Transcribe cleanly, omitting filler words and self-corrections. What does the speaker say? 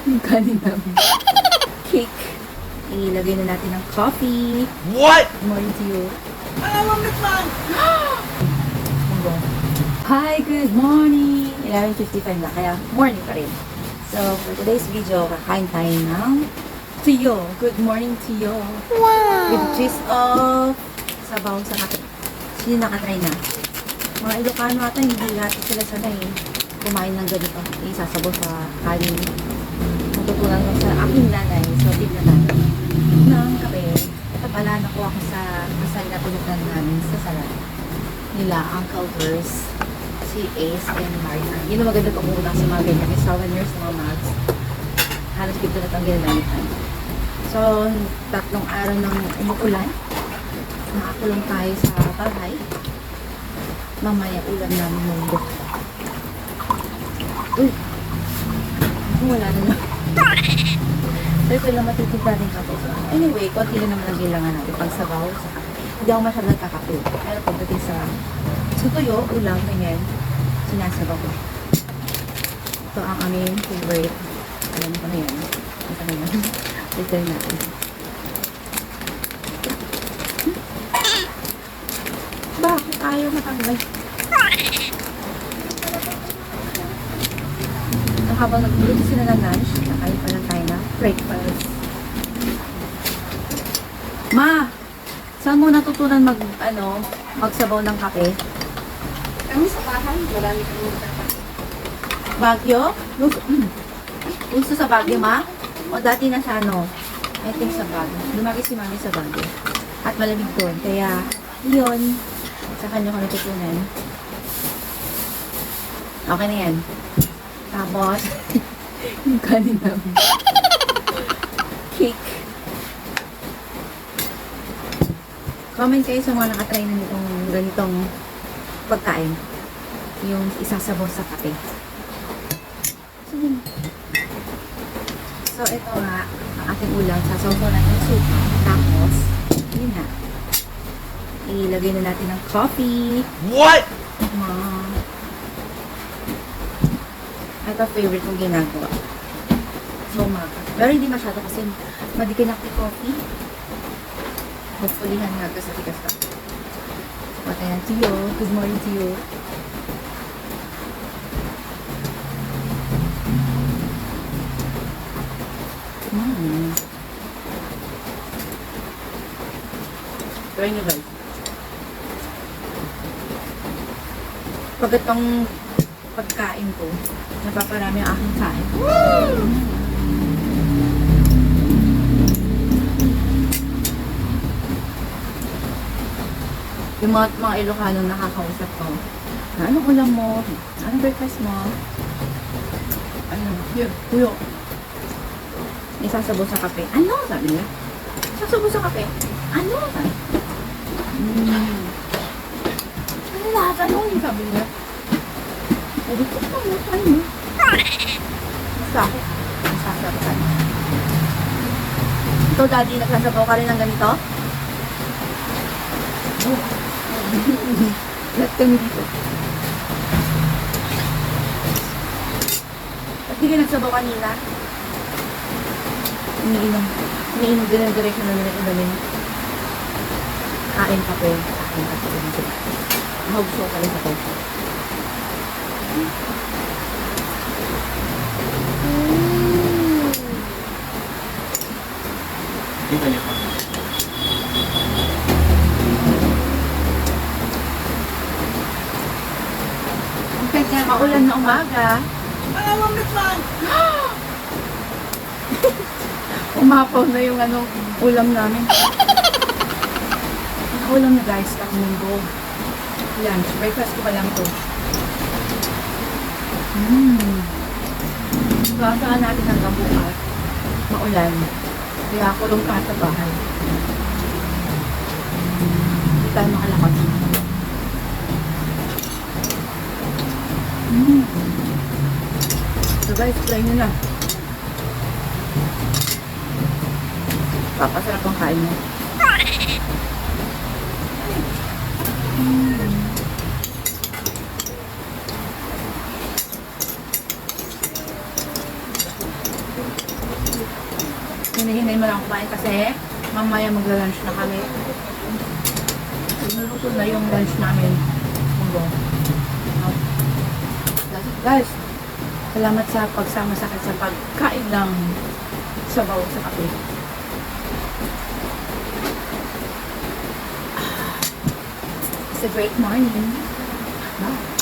Yung kanin namin. Cake. Ilagay na natin ng coffee. What? Good morning to you. I want this man! Hi, good morning! 11:55 na, kaya morning pa rin. So, for today's video, kakain tayo ng tuyo. Good morning, tuyo. Wow! With twist of sabaw sa kape. Sino nakatry na? Mga Ilocano ata, hindi natin sila sanay kumain ng ganito. Isasabaw sa kanin. Matutunan ko sa aking nanay. So, tignan natin ng kape. Ito pala, nakuha ko sa kasal na pinutan namin sa salad nila, Uncle Verse, si Ace and Marina. Yun ang maganda pag-uuna sa mga ganyan. May souvenirs sa mga mugs. Halos dito na itong ginagamitan. So, 3 araw ng umuulan. Nakakulong tayo sa bahay. Mamaya ulam namin mundo. Uy! Wala na na. Pero ko lang matitipla din kape. Anyway, konti lang naman ang bilangan natin pag sabaw sa kape. Hindi ako masyadong kakape. Pero pagdating sa tuyo, ulam, ganyan, sinasabaw ko. Ito ang aming favorite. Alam ko na yan. Ito na yan. Ito natin. Bakit ayaw matanggal? So, habang nag-luto sila ng lunch, nakain pa lang tayo na breakfast. Ma! Saan mo natutunan magsabaw ng kape? Kami sa bahay, marami kami magkakape. Baguio? Gusto sa Baguio, ma? O dati na sa I think sa Baguio. Lumaki si mami sa Baguio. At malamig doon. Kaya, yun. Sa kanya ko natutunan. Okay na yan. Tapos, yung kanin namin. Cake. Comment kayo sa mga nakatry na nitong ganitong pagkain. Yung isasabaw sa kape. So, ito nga, ang ating ulam. Sasabaw natin yung soup. Tapos, yun na. Ilagay na natin ng coffee. What? Ito favorite kong ginagawa. So, umaga. Pero hindi masyado kasi madikinak yung coffee. Hopefully, hanaga sa tigas ka. Patayan to you. Good morning to you. Try nyo guys. Pag itong pagkain ko, napaparami ang aking kain. Yung mga Ilocano nakakausap ko, anong ulam mo? Anong breakfast mo? Ano? Here, tuyo. Isasabaw sa kape. Ano? Sabi niya. Isasabaw sa kape. Ano? Sabi. Ano lahat? Ano? Sabi niya. Sabi ko, try mo. Basta ako. Isasabaw. Ito, daddy, nagsasabaw ka rin ng ganito? Lahat kami dito. Ba't di ka nagsabaw kanina? Iniinom din ang direksyon na nila inumin. Kain kape. Kain kape. Mahugso ka rin kape. Dito niyo pa. Maulan na umaga. I want this man! Umapaw na yung ulam namin. Ulam na guys, munggo. Lunch. Breakfast ko pa lang ito. Saan natin hanggang bukas. Maulan. Kaya kulong ka sa bahay. Hindi tayo makalakot. So guys, try nyo na. Papasarap ang kain mo. hinihinay mo lang kumain kasi mamaya magla-lunch na kami. Sinuluto na yung lunch namin. Munggo. That's it, guys. Salamat sa pagsama sa akin sa pagkain ng sabaw sa kape. It's a great morning. Bye.